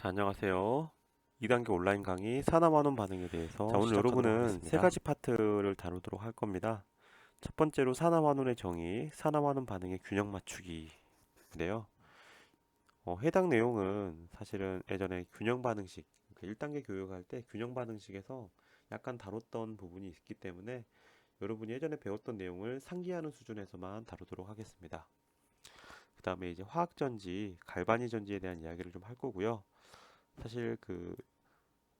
자, 안녕하세요. 2단계 온라인 강의 산화환원 반응에 대해서 오늘 시작하도록 여러분은 세 하겠습니다. 가지 파트를 다루도록 할 겁니다. 첫 번째로 산화환원의 정의, 산화환원 반응의 균형 맞추기인데요. 해당 내용은 사실은 예전에 균형 반응식, 1단계 교육할 때 균형 반응식에서 약간 다뤘던 부분이 있기 때문에 여러분이 예전에 배웠던 내용을 상기하는 수준에서만 다루도록 하겠습니다. 그 다음에 이제 화학전지, 갈바니전지에 대한 이야기를 좀 할 거고요. 사실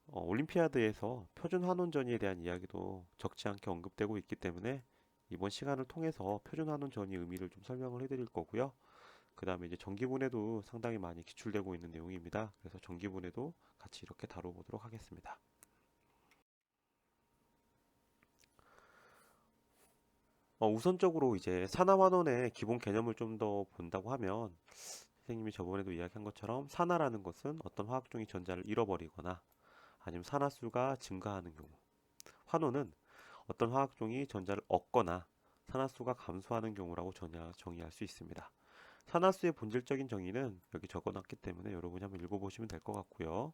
올림피아드에서 표준 환원전이에 대한 이야기도 적지 않게 언급되고 있기 때문에 이번 시간을 통해서 표준 환원전의 의미를 좀 설명을 해드릴 거고요. 그 다음에 이제 전기분해도 상당히 많이 기출되고 있는 내용입니다. 그래서 전기분해도 같이 이렇게 다뤄보도록 하겠습니다. 우선적으로 이제 산화환원의 기본 개념을 좀 더 본다고 하면 선생님이 저번에도 이야기한 것처럼 산화라는 것은 어떤 화학종이 전자를 잃어버리거나 아니면 산화수가 증가하는 경우, 환원은 어떤 화학종이 전자를 얻거나 산화수가 감소하는 경우라고 정의할 수 있습니다. 산화수의 본질적인 정의는 여기 적어놨기 때문에 여러분이 한번 읽어보시면 될 것 같고요.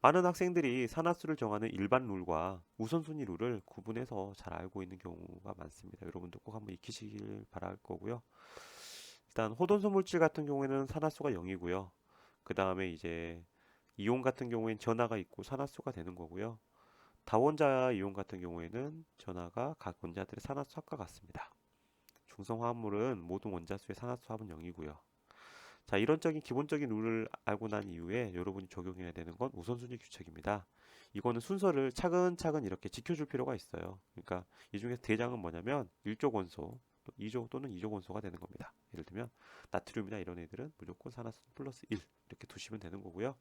많은 학생들이 산화수를 정하는 일반 룰과 우선순위 룰을 구분해서 잘 알고 있는 경우가 많습니다. 여러분도 꼭 한번 익히시길 바랄 거고요. 일단 호돈소 물질 같은 경우에는 산화수가 0이고요. 그 다음에 이제 이온 같은 경우에는 전하가 있고 산화수가 되는 거고요. 다원자 이온 같은 경우에는 전하가 각 원자들의 산화수 합과 같습니다. 중성 화합물은 모든 원자수의 산화수 합은 0이고요. 자, 이론적인 기본적인 룰을 알고 난 이후에 여러분이 적용해야 되는 건 우선순위 규칙입니다. 이거는 순서를 차근차근 이렇게 지켜줄 필요가 있어요. 그러니까 이 중에서 대장은 뭐냐면 1족 원소, 2족 또는 2족 원소가 되는 겁니다. 예를 들면 나트륨이나 이런 애들은 무조건 산화수 플러스 1 이렇게 두시면 되는 거고요.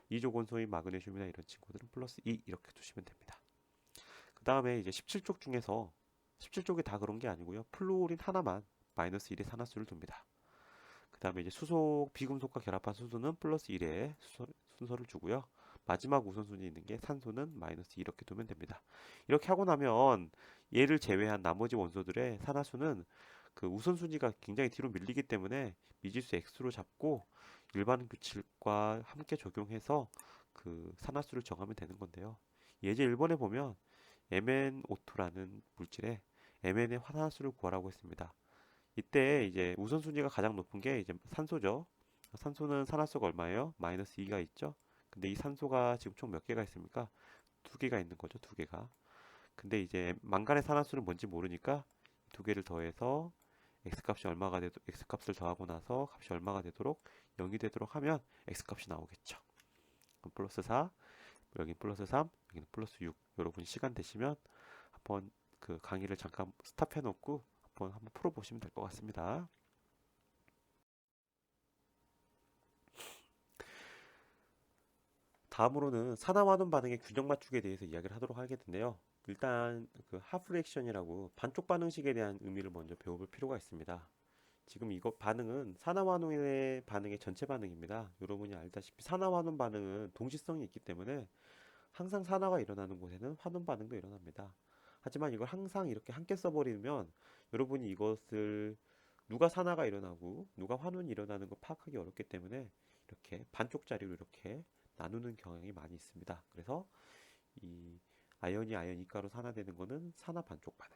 2족 원소인 마그네슘이나 이런 친구들은 플러스 2 이렇게 두시면 됩니다. 그 다음에 이제 17쪽 중에서 17쪽이 다 그런 게 아니고요. 플루오린 하나만 마이너스 1의 산화수를 둡니다. 그 다음에 이제 수소, 비금속과 결합한 수소는 플러스 1의 순서를 주고요. 마지막 우선순위 있는 게 산소는 마이너스 2 이렇게 두면 됩니다. 이렇게 하고 나면 얘를 제외한 나머지 원소들의 산화수는 그 우선순위가 굉장히 뒤로 밀리기 때문에 미지수 x로 잡고 일반 규칙과 함께 적용해서 그 산화수를 정하면 되는 건데요. 예제 1번에 보면 MnO2라는 물질에 Mn의 화산화수를 구하라고 했습니다. 이때 이제 우선순위가 가장 높은 게 이제 산소죠. 산소는 산화수가 얼마예요? 마이너스 2가 있죠. 근데 이 산소가 지금 총 몇 개가 있습니까? 두 개가 있는 거죠. 두 개가. 근데 이제 망간의 산화수는 뭔지 모르니까 두 개를 더해서 x값이 얼마가 되도 x값을 더하고 나서 값이 얼마가 되도록 0이 되도록 하면 x값이 나오겠죠. 그럼 플러스 4, 여기 플러스 3, 여기는 플러스 6. 여러분 시간 되시면 한번 그 강의를 잠깐 스탑해 놓고 한번 풀어보시면 될 것 같습니다. 다음으로는 산화환원 반응의 균형 맞추기에 대해서 이야기를 하도록 하겠는데요. 일단 그 하프 리액션이라고 반쪽 반응식에 대한 의미를 먼저 배워볼 필요가 있습니다. 지금 이거 반응은 산화환원의 반응의 전체 반응입니다. 여러분이 알다시피 산화환원 반응은 동시성이 있기 때문에 항상 산화가 일어나는 곳에는 환원 반응도 일어납니다. 하지만 이걸 항상 이렇게 함께 써버리면 여러분이 이것을 누가 산화가 일어나고 누가 환원이 일어나는 걸 파악하기 어렵기 때문에 이렇게 반쪽짜리로 이렇게 나누는 경향이 많이 있습니다. 그래서 이 아연이 아연 이가로 산화되는 것은 산화 반쪽 반응.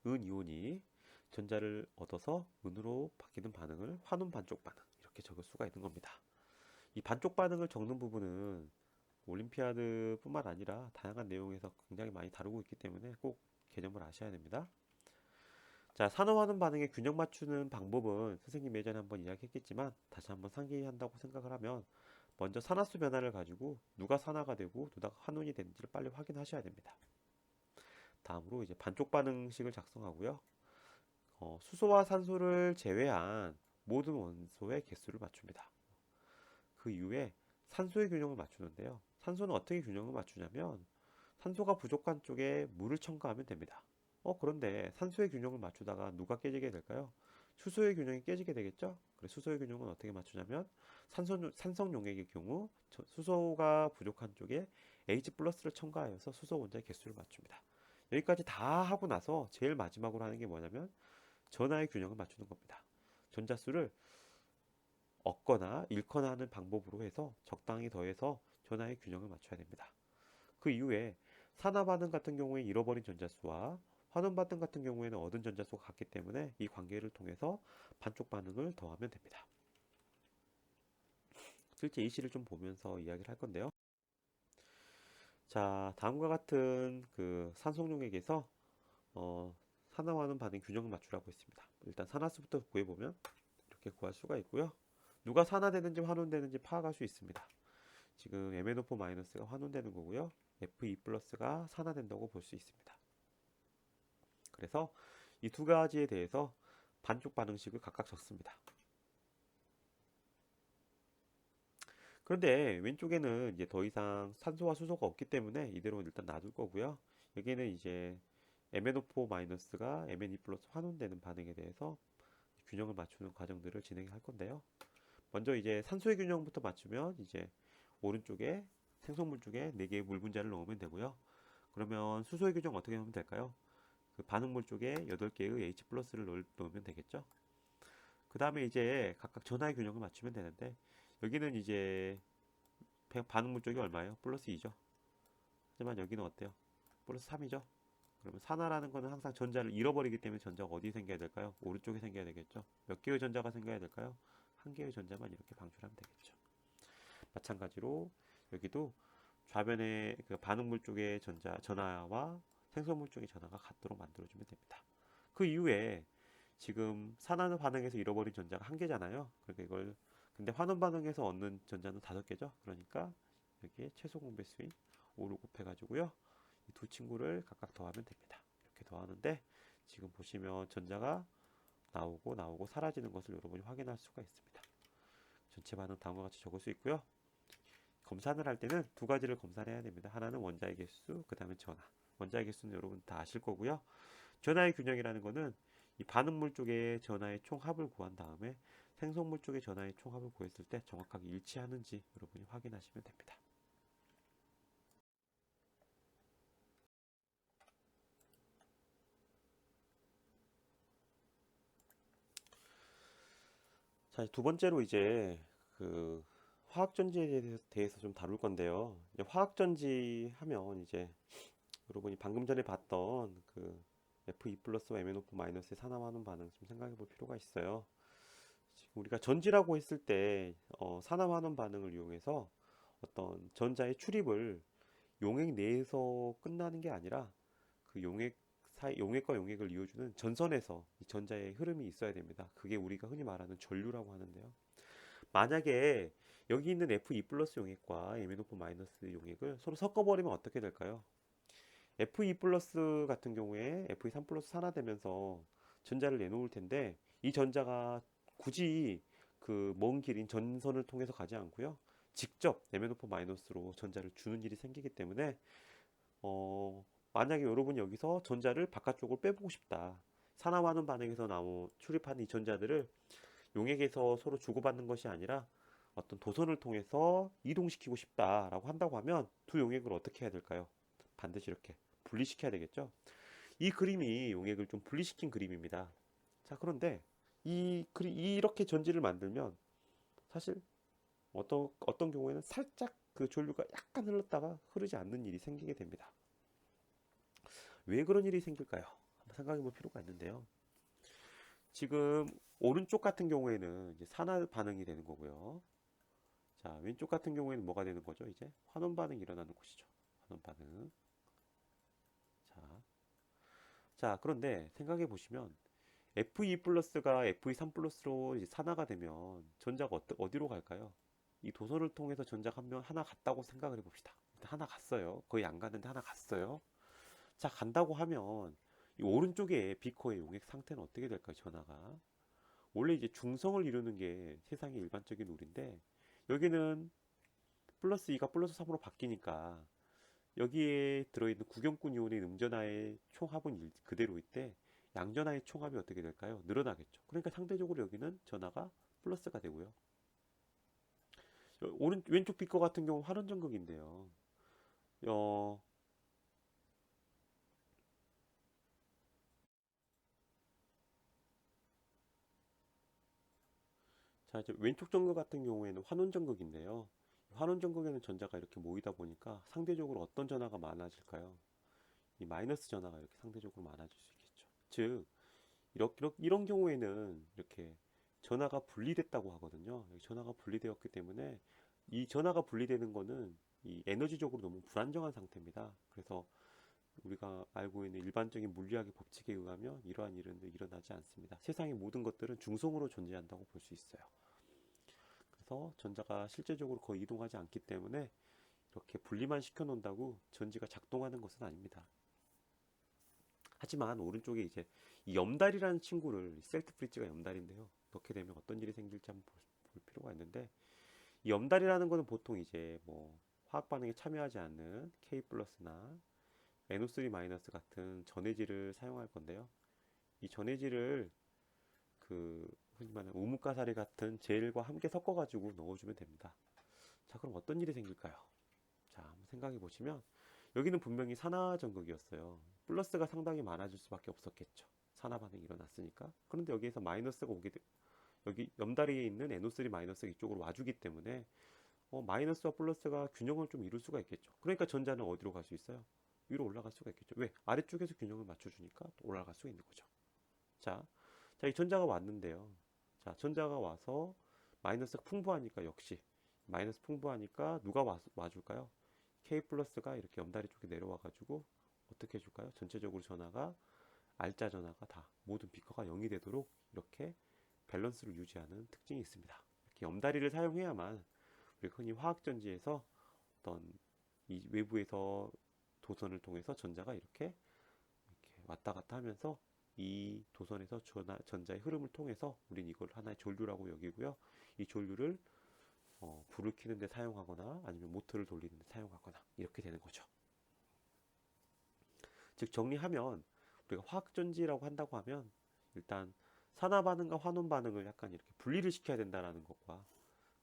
은 이온이 전자를 얻어서 은으로 바뀌는 반응을 환원 반쪽 반응 이렇게 적을 수가 있는 겁니다. 이 반쪽 반응을 적는 부분은 올림피아드뿐만 아니라 다양한 내용에서 굉장히 많이 다루고 있기 때문에 꼭 개념을 아셔야 됩니다. 자, 산화환원 반응에 균형 맞추는 방법은 선생님 예전에 한번 이야기했겠지만 다시 한번 상기한다고 생각을 하면 먼저 산화수 변화를 가지고 누가 산화가 되고 누가 환원이 되는지를 빨리 확인하셔야 됩니다. 다음으로 이제 반쪽 반응식을 작성하고요. 수소와 산소를 제외한 모든 원소의 개수를 맞춥니다. 그 이후에 산소의 균형을 맞추는데요. 산소는 어떻게 균형을 맞추냐면 산소가 부족한 쪽에 물을 첨가하면 됩니다. 그런데 산소의 균형을 맞추다가 누가 깨지게 될까요? 수소의 균형이 깨지게 되겠죠? 그래서 수소의 균형은 어떻게 맞추냐면 산성 용액의 경우 수소가 부족한 쪽에 H 플러스를 첨가하여서 수소 원자의 개수를 맞춥니다. 여기까지 다 하고 나서 제일 마지막으로 하는 게 뭐냐면 전하의 균형을 맞추는 겁니다. 전자수를 얻거나 잃거나 하는 방법으로 해서 적당히 더해서 전하의 균형을 맞춰야 됩니다. 그 이후에 산화 반응 같은 경우에 잃어버린 전자수와 환원 반응 같은 경우에는 얻은 전자수가 같기 때문에 이 관계를 통해서 반쪽 반응을 더하면 됩니다. 실제 예시를 좀 보면서 이야기를 할 건데요. 자, 다음과 같은 그 산소용액에서 산화환원 반응 균형을 맞추라고 했습니다. 일단 산화수부터 구해보면 이렇게 구할 수가 있고요. 누가 산화되는지 환원되는지 파악할 수 있습니다. 지금 MnO4-가 환원되는 거고요. Fe+가 산화된다고 볼 수 있습니다. 그래서 이 두 가지에 대해서 반쪽 반응식을 각각 적습니다. 그런데 왼쪽에는 이제 더 이상 산소와 수소가 없기 때문에 이대로 일단 놔둘 거고요. 여기는 이제 MnO4-가 Me+ 환원되는 반응에 대해서 균형을 맞추는 과정들을 진행할 건데요. 먼저 이제 산소의 균형부터 맞추면 이제 오른쪽에 생성물 쪽에 4개의 물 분자를 넣으면 되고요. 그러면 수소의 균형 어떻게 하면 될까요? 그 반응물 쪽에 8개의 H+를 넣으면 되겠죠. 그 다음에 이제 각각 전하의 균형을 맞추면 되는데 여기는 이제 반응물 쪽이 얼마예요? 플러스 2죠. 하지만 여기는 어때요? 플러스 3이죠. 그러면 산화라는 거는 항상 전자를 잃어버리기 때문에 전자가 어디 생겨야 될까요? 오른쪽에 생겨야 되겠죠. 몇 개의 전자가 생겨야 될까요? 한 개의 전자만 이렇게 방출하면 되겠죠. 마찬가지로 여기도 좌변의 그 반응물 쪽의 전하와 생성물 쪽의 전하가 같도록 만들어주면 됩니다. 그 이후에 지금 산화 반응에서 잃어버린 전자가 한 개잖아요. 그러니까 이걸 근데 환원 반응에서 얻는 전자는 5개죠. 그러니까 여기에 최소 공배수인 5를 곱해가지고요. 이 두 친구를 각각 더하면 됩니다. 이렇게 더하는데 지금 보시면 전자가 나오고 사라지는 것을 여러분이 확인할 수가 있습니다. 전체 반응 다음과 같이 적을 수 있고요. 검사를 할 때는 두 가지를 검사를 해야 됩니다. 하나는 원자의 개수, 그 다음에 전하. 원자의 개수는 여러분 다 아실 거고요. 전하의 균형이라는 거는 이 반응물 쪽의 전하의 총합을 구한 다음에 생성물 쪽의 전하의 총합을 구했을 때 정확하게 일치하는지 여러분이 확인하시면 됩니다. 자, 두 번째로 이제 그 화학전지에 대해서 좀 다룰 건데요. 화학전지 하면 이제 여러분이 방금 전에 봤던 그 Fe+와 MnO4-의 산화환원 반응 좀 생각해 볼 필요가 있어요. 지금 우리가 전지라고 했을 때 산화환원 반응을 이용해서 어떤 전자의 출입을 용액 내에서 끝나는 게 아니라 그 용액과 용액을 이어주는 전선에서 이 전자의 흐름이 있어야 됩니다. 그게 우리가 흔히 말하는 전류라고 하는데요. 만약에 여기 있는 Fe+ 용액과 MnO4- 용액을 서로 섞어버리면 어떻게 될까요? Fe+ 같은 경우에 Fe3+ 산화되면서 전자를 내놓을 텐데 이 전자가 굳이 그 먼 길인 전선을 통해서 가지 않고요. 직접 MnO4-로 전자를 주는 일이 생기기 때문에 만약에 여러분이 여기서 전자를 바깥쪽으로 빼보고 싶다. 산화환원 반응에서 출입하는 이 전자들을 용액에서 서로 주고받는 것이 아니라 어떤 도선을 통해서 이동시키고 싶다라고 한다고 하면 두 용액을 어떻게 해야 될까요? 반드시 이렇게 분리시켜야 되겠죠. 이 그림이 용액을 좀 분리시킨 그림입니다. 자, 그런데 이렇게 전지를 만들면 사실 어떤 경우에는 살짝 그 전류가 약간 흘렀다가 흐르지 않는 일이 생기게 됩니다. 왜 그런 일이 생길까요? 한번 생각해 볼 필요가 있는데요. 지금 오른쪽 같은 경우에는 이제 산화 반응이 되는 거고요. 자, 왼쪽 같은 경우에는 뭐가 되는 거죠? 이제 환원 반응이 일어나는 곳이죠. 환원 반응. 자, 그런데 생각해 보시면 Fe+가 Fe3+로 이제 산화가 되면 전자가 어디로 갈까요? 이 도선을 통해서 전자가 하나 갔다고 생각을 해봅시다. 하나 갔어요. 거의 안 갔는데 하나 갔어요. 자, 간다고 하면 이 오른쪽에 비커의 용액 상태는 어떻게 될까요? 전하가 원래 이제 중성을 이루는 게 세상의 일반적인 룰인데 여기는 플러스 2가 플러스 3으로 바뀌니까 여기에 들어있는 구경꾼 이온의 음전하의 총합은 그대로일 때 양전하의 총합이 어떻게 될까요? 늘어나겠죠. 그러니까 상대적으로 여기는 전하가 플러스가 되고요. 왼쪽 비커 같은 경우 환원 전극인데요. 어, 자, 이제 왼쪽 전극 같은 경우에는 환원 전극인데요. 환원 전극에는 전자가 이렇게 모이다 보니까 상대적으로 어떤 전하가 많아질까요? 이 마이너스 전하가 이렇게 상대적으로 많아질 수 있겠죠. 즉, 이런 경우에는 이렇게 전하가 분리됐다고 하거든요. 전하가 분리되었기 때문에 이 전하가 분리되는 거는 이 에너지적으로 너무 불안정한 상태입니다. 그래서 우리가 알고 있는 일반적인 물리학의 법칙에 의하면 이러한 일은 일어나지 않습니다. 세상의 모든 것들은 중성으로 존재한다고 볼 수 있어요. 그래서 전자가 실제적으로 거의 이동하지 않기 때문에 이렇게 분리만 시켜 놓는다고 전지가 작동하는 것은 아닙니다. 하지만 오른쪽에 이제 이 염달이라는 친구를, 셀트 브릿지가 염달인데요. 넣게 되면 어떤 일이 생길지 한번 볼 필요가 있는데, 이 염달이라는 것은 보통 이제 뭐 화학 반응에 참여하지 않는 K 플러스나 NO3 마이너스 같은 전해질을 사용할 건데요. 이 전해질을 그 흔히 말하는 우뭇가사리 같은 젤과 함께 섞어가지고 넣어주면 됩니다. 자, 그럼 어떤 일이 생길까요? 자, 한번 생각해 보시면 여기는 분명히 산화 전극이었어요. 플러스가 상당히 많아질 수밖에 없었겠죠. 산화 반응이 일어났으니까. 그런데 여기에서 마이너스가 오게 돼, 여기 염다리에 있는 NO3 마이너스가 이쪽으로 와주기 때문에 마이너스와 플러스가 균형을 좀 이룰 수가 있겠죠. 그러니까 전자는 어디로 갈 수 있어요? 위로 올라갈 수가 있겠죠. 왜? 아래쪽에서 균형을 맞춰주니까 또 올라갈 수 있는 거죠. 자, 자, 이 전자가 왔는데요. 자, 전자가 와서 마이너스가 풍부하니까 역시 마이너스 풍부하니까 누가 와줄까요? K 플러스가 이렇게 염다리 쪽에 내려와가지고 어떻게 해줄까요? 전체적으로 전하가 알짜 전하가 다 모든 비커가 0이 되도록 이렇게 밸런스를 유지하는 특징이 있습니다. 이렇게 염다리를 사용해야만 우리 흔히 화학전지에서 어떤 이 외부에서 도선을 통해서 전자가 이렇게 왔다 갔다 하면서 이 도선에서 전자의 흐름을 통해서 우린 이걸 하나의 전류라고 여기고요. 이 전류를 불을 켜는 데 사용하거나 아니면 모터를 돌리는 데 사용하거나 이렇게 되는 거죠. 즉 정리하면 우리가 화학전지라고 한다고 하면 일단 산화 반응과 환원 반응을 약간 이렇게 분리를 시켜야 된다라는 것과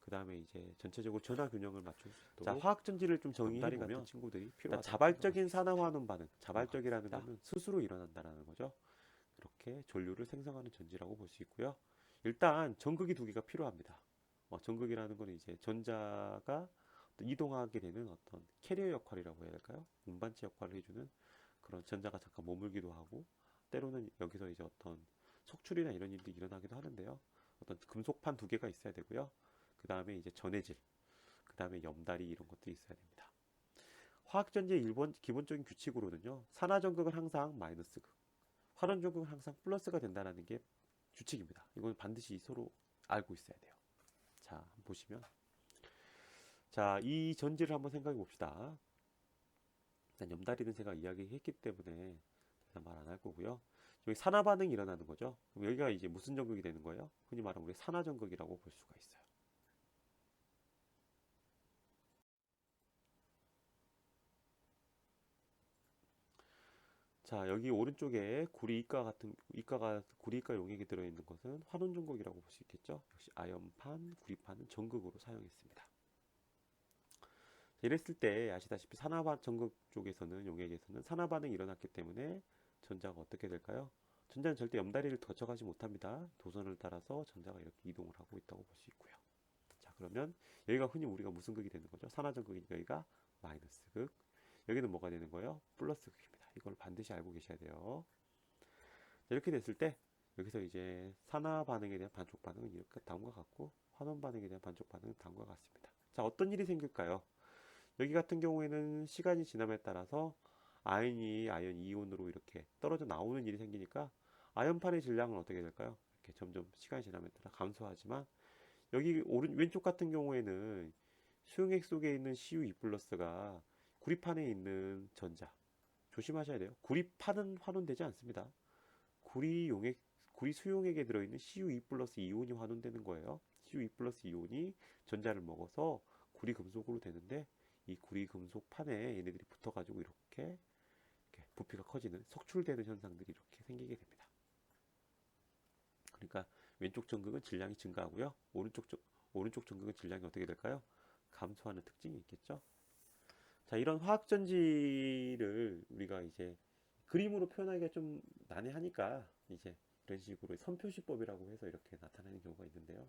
그 다음에 이제 전체적으로 전화 균형을 맞출 수 있도록. 자, 화학전지를 좀 정의해 보면 친구들이 필요하다. 자발적인 산화 환원 반응, 자발적이라는 것은 스스로 일어난다라는 거죠. 이렇게 전류를 생성하는 전지라고 볼 수 있고요. 일단 전극이 두 개가 필요합니다. 전극이라는 것은 이제 전자가 이동하게 되는 어떤 캐리어 역할이라고 해야 될까요? 운반체 역할을 해주는 그런 전자가 잠깐 머물기도 하고 때로는 여기서 이제 어떤 속출이나 이런 일들이 일어나기도 하는데요. 어떤 금속판 두 개가 있어야 되고요. 그 다음에 이제 전해질, 그 다음에 염다리 이런 것들이 있어야 됩니다. 화학전지의 기본적인 규칙으로는요. 산화전극은 항상 마이너스 극, 환원전극은 항상 플러스가 된다는 게 규칙입니다. 이건 반드시 서로 알고 있어야 돼요. 자, 한번 보시면 자, 이 전지를 한번 생각해 봅시다. 일단 염다리는 제가 이야기했기 때문에 말 안 할 거고요. 여기 산화 반응이 일어나는 거죠. 그럼 여기가 이제 무슨 전극이 되는 거예요? 흔히 말하는 우리 산화전극이라고 볼 수가 있어요. 자, 여기 오른쪽에 구리이가 용액이 들어있는 것은 환원전극이라고 볼 수 있겠죠. 역시 아연판, 구리판은 전극으로 사용했습니다. 이랬을 때 아시다시피 산화전극 쪽에서는 용액에서는 산화 반응이 일어났기 때문에 전자가 어떻게 될까요? 전자는 절대 염다리를 거쳐가지 못합니다. 도선을 따라서 전자가 이렇게 이동을 하고 있다고 볼 수 있고요. 자, 그러면 여기가 흔히 우리가 무슨 극이 되는 거죠? 산화전극이니까 여기가 마이너스 극. 여기는 뭐가 되는 거예요? 플러스 극입니다. 이걸 반드시 알고 계셔야 돼요. 이렇게 됐을 때 여기서 이제 산화 반응에 대한 반쪽 반응은 이렇게 다음과 같고 환원 반응에 대한 반쪽 반응은 다음과 같습니다. 자, 어떤 일이 생길까요? 여기 같은 경우에는 시간이 지남에 따라서 아연이 아연 이온으로 이렇게 떨어져 나오는 일이 생기니까 아연판의 질량은 어떻게 될까요? 이렇게 점점 시간이 지남에 따라 감소하지만 여기 왼쪽 같은 경우에는 수용액 속에 있는 CU2 플러스가 구리판에 있는 전자 조심하셔야 돼요. 구리판은 환원되지 않습니다. 구리 수용액에 들어있는 CU2 플러스 이온이 환원되는 거예요. CU2 플러스 이온이 전자를 먹어서 구리 금속으로 되는데 이 구리 금속 판에 얘네들이 붙어가지고 이렇게 부피가 커지는 석출되는 현상들이 이렇게 생기게 됩니다. 그러니까 왼쪽 전극은 질량이 증가하고요. 오른쪽 전극은 질량이 어떻게 될까요? 감소하는 특징이 있겠죠. 자, 이런 화학전지를 우리가 이제 그림으로 표현하기가 좀 난해하니까 이제 이런 식으로 선표시법이라고 해서 이렇게 나타내는 경우가 있는데요.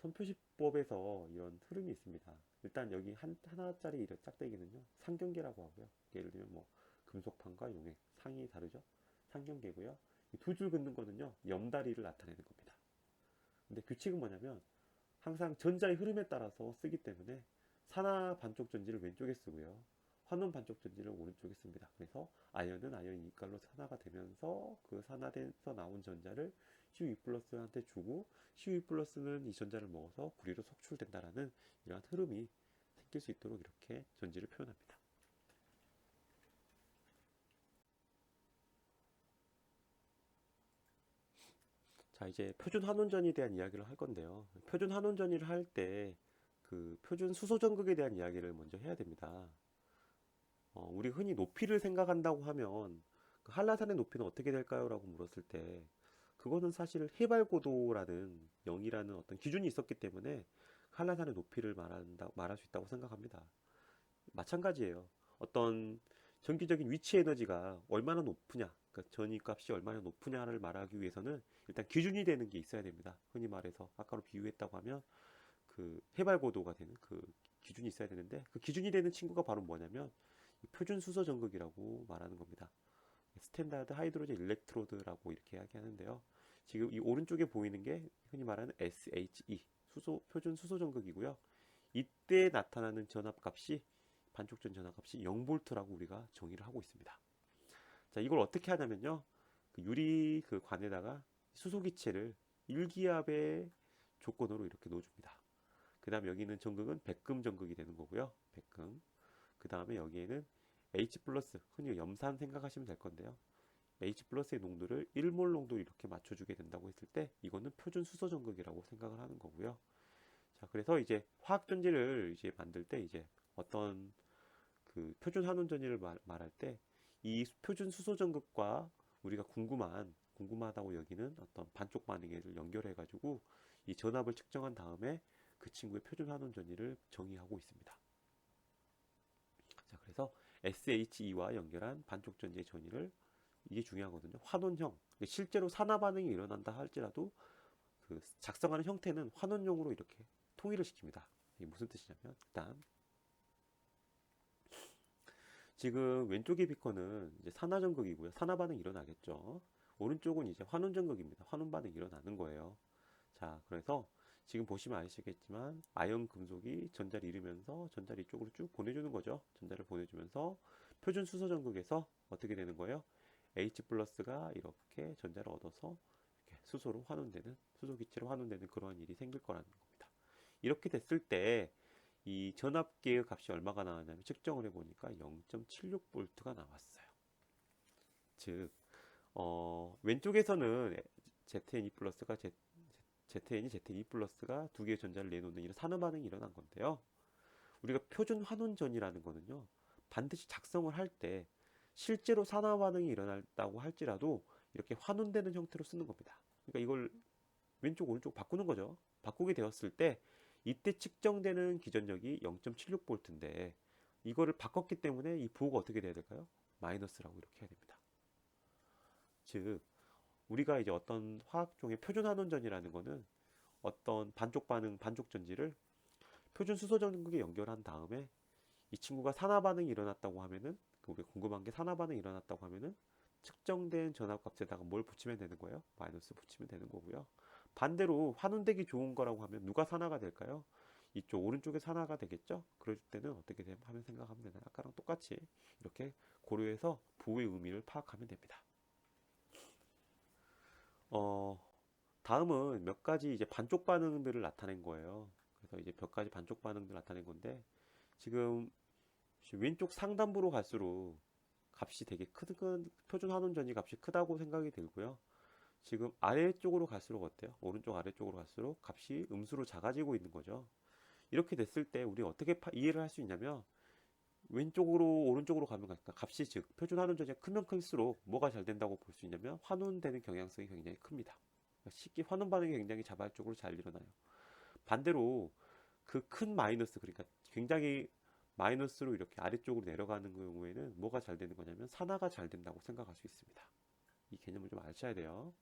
손표시법에서 이런 흐름이 있습니다. 일단 여기 하나짜리 이런 짝대기는요, 상경계라고 하고요. 예를 들면 뭐 금속판과 용액, 상이 다르죠? 상경계고요. 두 줄 긋는 거는요, 염다리를 나타내는 겁니다. 근데 규칙은 뭐냐면 항상 전자의 흐름에 따라서 쓰기 때문에 산화 반쪽 전지를 왼쪽에 쓰고요. 환원 반쪽 전지를 오른쪽에 씁니다. 그래서 아연은 아연 이깔로 산화가 되면서 그 산화돼서 나온 전자를 CU2 플러스한테 주고 CU2 플러스는 이 전자를 먹어서 구리로 속출된다라는 이러한 흐름이 생길 수 있도록 이렇게 전지를 표현합니다. 자, 이제 표준 환원전에 대한 이야기를 할 건데요. 표준 환원전을 할 때 그 표준 수소 전극에 대한 이야기를 먼저 해야 됩니다. 우리 흔히 높이를 생각한다고 하면 그 한라산의 높이는 어떻게 될까요? 라고 물었을 때 그거는 사실 해발고도라는 0이라는 어떤 기준이 있었기 때문에 한라산의 높이를 말할 수 있다고 생각합니다. 마찬가지예요. 어떤 전기적인 위치 에너지가 얼마나 높으냐, 그러니까 전위 값이 얼마나 높으냐를 말하기 위해서는 일단 기준이 되는 게 있어야 됩니다. 흔히 말해서 아까로 비유했다고 하면 그 해발고도가 되는 그 기준이 있어야 되는데 그 기준이 되는 친구가 바로 뭐냐면 표준 수소 전극이라고 말하는 겁니다. 스탠다드 하이드로젠 일렉트로드라고 이렇게 이야기하는데요. 지금 이 오른쪽에 보이는 게 흔히 말하는 SHE 표준 수소 전극이고요. 이때 나타나는 전압값이 반쪽전 전압값이 0볼트라고 우리가 정의를 하고 있습니다. 자, 이걸 어떻게 하냐면요. 그 유리 그 관에다가 수소기체를 일기압의 조건으로 이렇게 넣어줍니다. 그 다음에 여기는 전극은 백금 전극이 되는 거고요. 백금. 그 다음에 여기에는 H 플러스, 흔히 염산 생각하시면 될 건데요. H 플러스의 농도를 1몰 농도 이렇게 맞춰주게 된다고 했을 때 이거는 표준 수소 전극이라고 생각을 하는 거고요. 자, 그래서 이제 화학 전지를 이제 만들 때 이제 어떤 그 표준 환원 전지를 말할 때 이 표준 수소 전극과 우리가 궁금하다고 여기는 어떤 반쪽 반응을 연결해 가지고 이 전압을 측정한 다음에 그 친구의 표준 환원 전지를 정의하고 있습니다. 자, 그래서 SHE와 연결한 반쪽 전지의 전위를 이게 중요하거든요. 환원형. 실제로 산화 반응이 일어난다 할지라도 그 작성하는 형태는 환원용으로 이렇게 통일을 시킵니다. 이게 무슨 뜻이냐면 일단 지금 왼쪽의 비커는 이제 산화 전극이고요. 산화 반응이 일어나겠죠. 오른쪽은 이제 환원 전극입니다. 환원 반응이 일어나는 거예요. 자, 그래서 지금 보시면 아시겠지만 아연 금속이 전자를 잃으면서 전자를 이쪽으로 쭉 보내주는 거죠. 전자를 보내주면서 표준 수소 전극에서 어떻게 되는 거예요? H 플러스가 이렇게 전자를 얻어서 이렇게 수소로 환원되는 수소 기체로 환원되는 그러한 일이 생길 거라는 겁니다. 이렇게 됐을 때 이 전압계의 값이 얼마가 나왔냐면 측정을 해보니까 0.76V가 나왔어요. 즉 왼쪽에서는 ZN2 플러스가 ZN이 ZE 플러스가 두 개의 전자를 내놓는 이런 산화 반응이 일어난 건데요. 우리가 표준 환원전이라는 거는요, 반드시 작성을 할 때 실제로 산화 반응이 일어났다고 할지라도 이렇게 환원되는 형태로 쓰는 겁니다. 그러니까 이걸 왼쪽 오른쪽 바꾸는 거죠. 바꾸게 되었을 때 이때 측정되는 기전력이 0.76V인데 이거를 바꿨기 때문에 이 부호가 어떻게 돼야 될까요? 마이너스라고 이렇게 해야 됩니다. 즉 우리가 이제 어떤 화학종의 표준 환원전이라는 거는 어떤 반쪽 반응, 반쪽 전지를 표준 수소 전극에 연결한 다음에 이 친구가 산화 반응이 일어났다고 하면은 우리가 궁금한 게 산화 반응이 일어났다고 하면은 측정된 전압값에다가 뭘 붙이면 되는 거예요? 마이너스 붙이면 되는 거고요. 반대로 환원되기 좋은 거라고 하면 누가 산화가 될까요? 이쪽 오른쪽에 산화가 되겠죠? 그럴 때는 어떻게 하면 생각하면 되나요? 아까랑 똑같이 이렇게 고려해서 부호의 의미를 파악하면 됩니다. 어, 다음은 몇 가지 이제 반쪽 반응들을 나타낸 거예요. 그래서 이제 몇 가지 반쪽 반응들을 나타낸 건데 지금 왼쪽 상단부로 갈수록 값이 되게 큰 표준 환원 전이 값이 크다고 생각이 들고요. 지금 아래쪽으로 갈수록 어때요? 오른쪽 아래쪽으로 갈수록 값이 음수로 작아지고 있는 거죠. 이렇게 됐을 때 우리 어떻게 이해를 할 수 있냐면 왼쪽으로 오른쪽으로 가면 값이 즉 표준 환원 전이 크면 클수록 뭐가 잘 된다고 볼 수 있냐면 환원되는 경향성이 굉장히 큽니다. 쉽게 환원 반응이 굉장히 자발적으로 잘 일어나요. 반대로 그 큰 마이너스 그러니까 굉장히 마이너스로 이렇게 아래쪽으로 내려가는 경우에는 뭐가 잘 되는 거냐면 산화가 잘 된다고 생각할 수 있습니다. 이 개념을 좀 아셔야 돼요.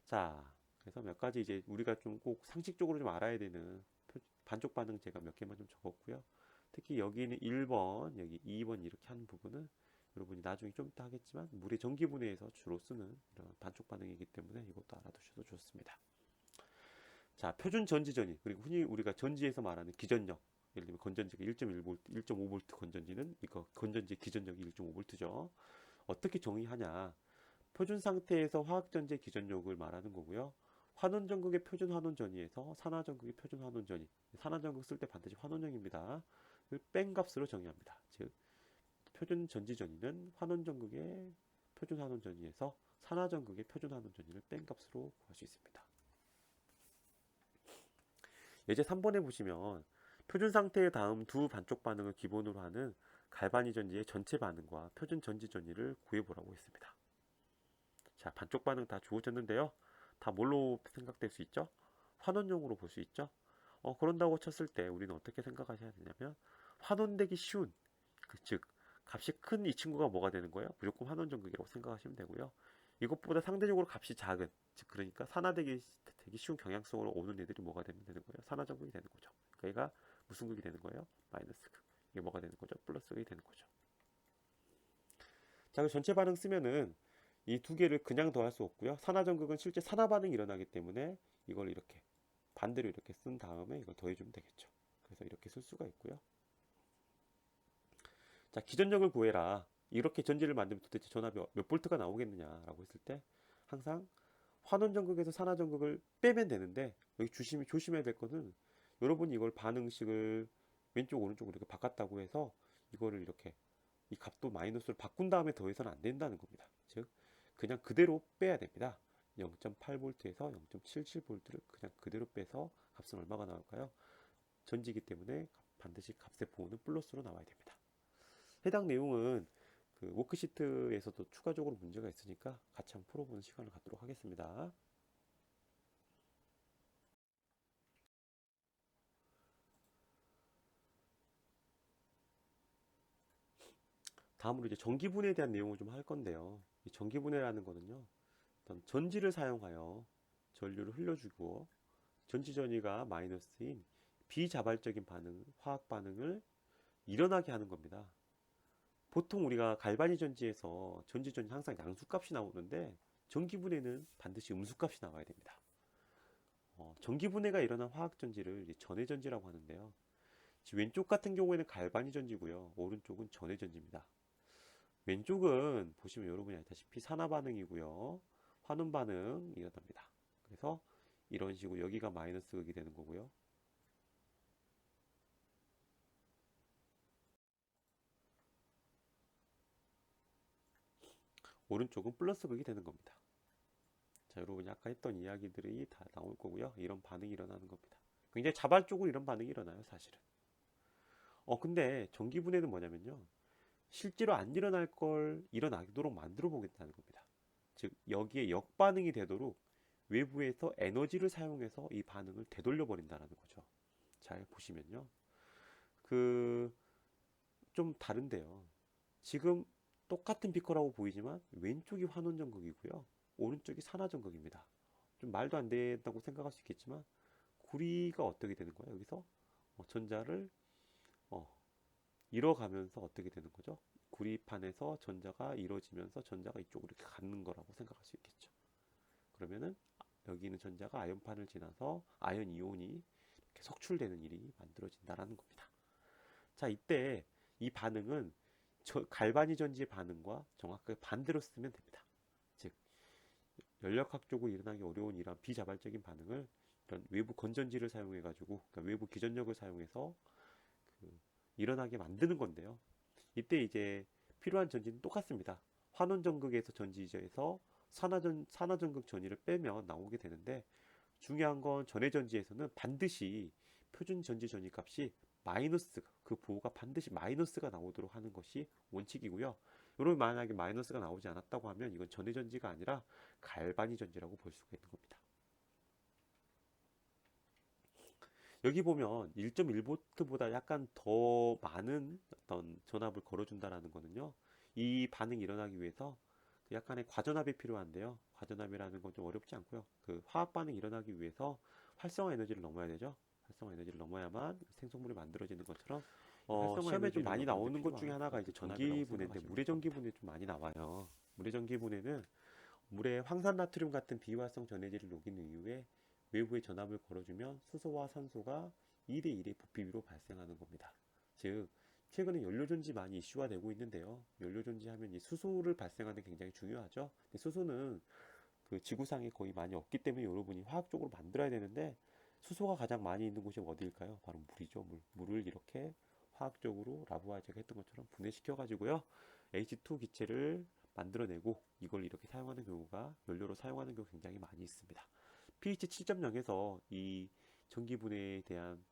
자, 그래서 몇 가지 이제 우리가 좀 꼭 상식적으로 좀 알아야 되는 반쪽 반응 제가 몇 개만 좀 적었고요. 특히 여기는 1번, 여기 2번 이렇게 하는 부분은 여러분이 나중에 좀 이따 하겠지만 물의 전기분해에서 주로 쓰는 이런 반쪽 반응이기 때문에 이것도 알아두셔도 좋습니다. 자, 표준 전지전이, 그리고 흔히 우리가 전지에서 말하는 기전력, 예를 들면 건전지가 1.1V, 1.5V 건전지는 이거 건전지의 기전력이 1.5V죠. 어떻게 정의하냐? 표준 상태에서 화학전지의 기전력을 말하는 거고요. 환원전극의 표준 환원전위에서 산화전극의 표준 환원전위, 산화전극 쓸 때 반드시 환원형입니다. 뺀 값으로 정의합니다. 즉 표준 전지전위는 환원전극의 표준 환원전위에서 산화전극의 표준 환원전위를 뺀 값으로 구할 수 있습니다. 예제 3번에 보시면 표준 상태의 다음 두 반쪽 반응을 기본으로 하는 갈바니 전지의 전체 반응과 표준 전지 전위를 구해보라고 했습니다. 자, 반쪽 반응 다 주어졌는데요. 다 뭘로 생각될 수 있죠? 환원형으로 볼 수 있죠? 그런다고 쳤을 때 우리는 어떻게 생각하셔야 되냐면 환원되기 쉬운, 즉 값이 큰 이 친구가 뭐가 되는 거예요? 무조건 환원전극이라고 생각하시면 되고요. 이것보다 상대적으로 값이 작은, 즉 그러니까 산화되기 쉬운 경향성으로 오는 애들이 뭐가 되는 거예요? 산화전극이 되는 거죠. 그러니까 얘가 무슨 극이 되는 거예요? 마이너스 극. 이게 뭐가 되는 거죠? 플러스 극이 되는 거죠. 자, 그 전체 반응 쓰면은 이 두 개를 그냥 더할 수 없고요. 산화전극은 실제 산화 반응이 일어나기 때문에 이걸 이렇게 반대로 이렇게 쓴 다음에 이걸 더해주면 되겠죠. 그래서 이렇게 쓸 수가 있고요. 자, 기전력을 구해라. 이렇게 전지를 만들면 도대체 전압이 몇 볼트가 나오겠느냐라고 했을 때 항상 환원전극에서 산화전극을 빼면 되는데 여기 조심해야 될 거는 여러분이 이걸 반응식을 왼쪽 오른쪽으로 이렇게 바꿨다고 해서 이거를 이렇게 이 값도 마이너스로 바꾼 다음에 더해서는 안 된다는 겁니다. 즉 그냥 그대로 빼야 됩니다. 0.8V에서 0.77V를 그냥 그대로 빼서 값은 얼마가 나올까요? 전지기 때문에 반드시 값의 부호는 플러스로 나와야 됩니다. 해당 내용은 그 워크시트에서도 추가적으로 문제가 있으니까 같이 한번 풀어보는 시간을 갖도록 하겠습니다. 다음으로 이제 전기분해에 대한 내용을 좀 할 건데요. 이 전기분해라는 거는요, 어떤 전지를 사용하여 전류를 흘려주고 전지 전위가 마이너스인 비자발적인 반응, 화학 반응을 일어나게 하는 겁니다. 보통 우리가 갈바니 전지에서 전지 전이 항상 양수값이 나오는데 전기분해는 반드시 음수값이 나와야 됩니다. 전기분해가 일어난 화학전지를 전해전지라고 하는데요. 왼쪽 같은 경우에는 갈바니 전지고요. 오른쪽은 전해전지입니다. 왼쪽은 보시면 여러분이 알다시피 산화 반응이고요. 환원 반응이 일어납니다. 그래서 이런 식으로 여기가 마이너스 극이 되는 거고요. 오른쪽은 플러스 극이 되는 겁니다. 자, 여러분이 아까 했던 이야기들이 다 나올 거고요. 이런 반응이 일어나는 겁니다. 굉장히 자발적으로 이런 반응이 일어나요, 사실은. 근데 전기분해는 뭐냐면요. 실제로 안 일어날 걸 일어나도록 만들어 보겠다는 겁니다. 즉, 여기에 역반응이 되도록 외부에서 에너지를 사용해서 이 반응을 되돌려 버린다는 거죠. 잘 보시면요. 그, 좀 다른데요. 지금 똑같은 비커라고 보이지만 왼쪽이 환원전극이고요. 오른쪽이 산화전극입니다. 좀 말도 안 된다고 생각할 수 있겠지만 구리가 어떻게 되는 거예요? 여기서 전자를 어, 잃어가면서 어떻게 되는 거죠? 구리판에서 전자가 이루어지면서 전자가 이쪽으로 이렇게 가는 거라고 생각할 수 있겠죠. 그러면은 여기 있는 전자가 아연판을 지나서 아연 이온이 이렇게 석출되는 일이 만들어진다라는 겁니다. 자, 이때 이 반응은 갈바니 전지 반응과 정확하게 반대로 쓰면 됩니다. 즉, 연력학적으로 일어나기 어려운 이런 비자발적인 반응을 이런 외부 건전지를 사용해 가지고, 그러니까 외부 기전력을 사용해서 그 일어나게 만드는 건데요. 이때 이제 필요한 전지는 똑같습니다. 환원전극에서 전지에서 산화전극 전위를 빼면 나오게 되는데 중요한 건 전해전지에서는 반드시 표준 전지 전위 값이 마이너스가 그 부호가 반드시 마이너스가 나오도록 하는 것이 원칙이고요. 여러분 만약에 마이너스가 나오지 않았다고 하면 이건 전해전지가 아니라 갈바니 전지라고 볼 수가 있는 겁니다. 여기 보면 1.1V보다 약간 더 많은 어떤 전압을 걸어준다라는 거는요. 이 반응이 일어나기 위해서 그 약간의 과전압이 필요한데요. 과전압이라는 건 좀 어렵지 않고요. 그 화학 반응이 일어나기 위해서 활성화 에너지를 넘어야 되죠. 활성화 에너지를 넘어야만 생성물이 만들어지는 것처럼 활성화 시험에 좀 에너지를 많이 넘는데 나오는 것 중에 필요한 하나가 이제 그것도 전압이라고 전기분해인데 생각하시면 될 물의 겁니다. 전기분해 좀 많이 나와요. 물의 전기분해는 물에 황산나트륨 같은 비활성 전해질을 녹인 이후에 외부에 전압을 걸어주면 수소와 산소가 2대1의 부피비로 발생하는 겁니다. 즉 최근에 연료전지 많이 이슈화 되고 있는데요. 연료전지 하면 이 수소를 발생하는 게 굉장히 중요하죠. 근데 수소는 그 지구상에 거의 많이 없기 때문에 여러분이 화학적으로 만들어야 되는데 수소가 가장 많이 있는 곳이 어디일까요? 바로 물이죠. 물을 이렇게 화학적으로 라브와이저가 했던 것처럼 분해시켜 가지고요. H2 기체를 만들어내고 이걸 이렇게 사용하는 경우가 연료로 사용하는 경우 굉장히 많이 있습니다. pH 7.0에서 이 전기 분해에 대한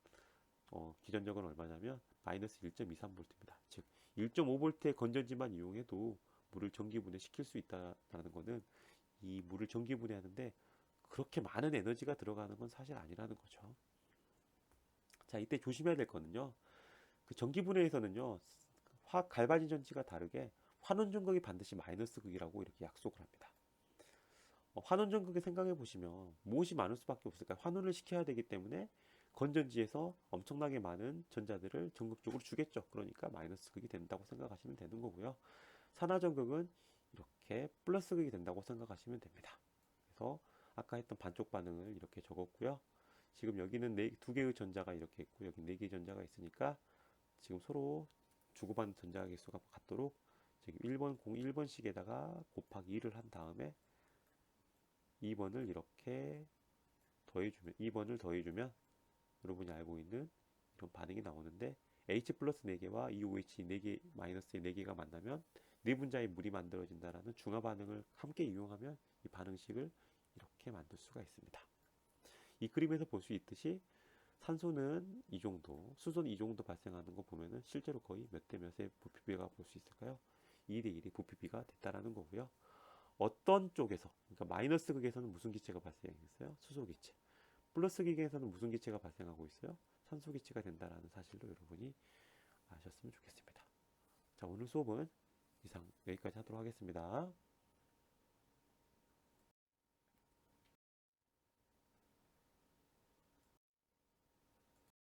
기전적은 얼마냐면 마이너스 1.23V입니다. 즉 1.5V의 건전지만 이용해도 물을 전기 분해시킬 수 있다는 것은 이 물을 전기 분해하는데 그렇게 많은 에너지가 들어가는 건 사실 아니라는 거죠. 자, 이때 조심해야 될 거는요. 그 전기 분해에서는요. 화학 갈바진 전지가 다르게 환원 전극이 반드시 마이너스 극이라고 이렇게 약속을 합니다. 환원 전극을 생각해 보시면 무엇이 많을 수밖에 없을까요? 환원을 시켜야 되기 때문에 건전지에서 엄청나게 많은 전자들을 전극적으로 주겠죠. 그러니까 마이너스 극이 된다고 생각하시면 되는 거고요. 산화 전극은 이렇게 플러스 극이 된다고 생각하시면 됩니다. 그래서 아까 했던 반쪽 반응을 이렇게 적었고요. 지금 여기는 두 개의 전자가 이렇게 있고 여기 네 개의 전자가 있으니까 지금 서로 주고받는 전자 개수가 같도록 지금 1번 1번씩에다가 곱하기 1을 한 다음에 2번을 이렇게 더해주면 2번을 더해주면 여러분이 알고 있는 이런 반응이 나오는데 H 플러스 4개와 EOH 4개 마이너스 4개가 만나면 네 분자의 물이 만들어진다라는 중화 반응을 함께 이용하면 이 반응식을 이렇게 만들 수가 있습니다. 이 그림에서 볼 수 있듯이 산소는 이 정도, 수소는 이 정도 발생하는 거 보면은 실제로 거의 몇 대 몇의 부피비가 볼 수 있을까요? 2대 1의 부피비가 됐다라는 거고요. 어떤 쪽에서, 그러니까 마이너스 극에서는 무슨 기체가 발생했어요? 수소 기체. 플러스 극에서는 무슨 기체가 발생하고 있어요? 산소 기체가 된다라는 사실도 여러분이 아셨으면 좋겠습니다. 자, 오늘 수업은 이상 여기까지 하도록 하겠습니다.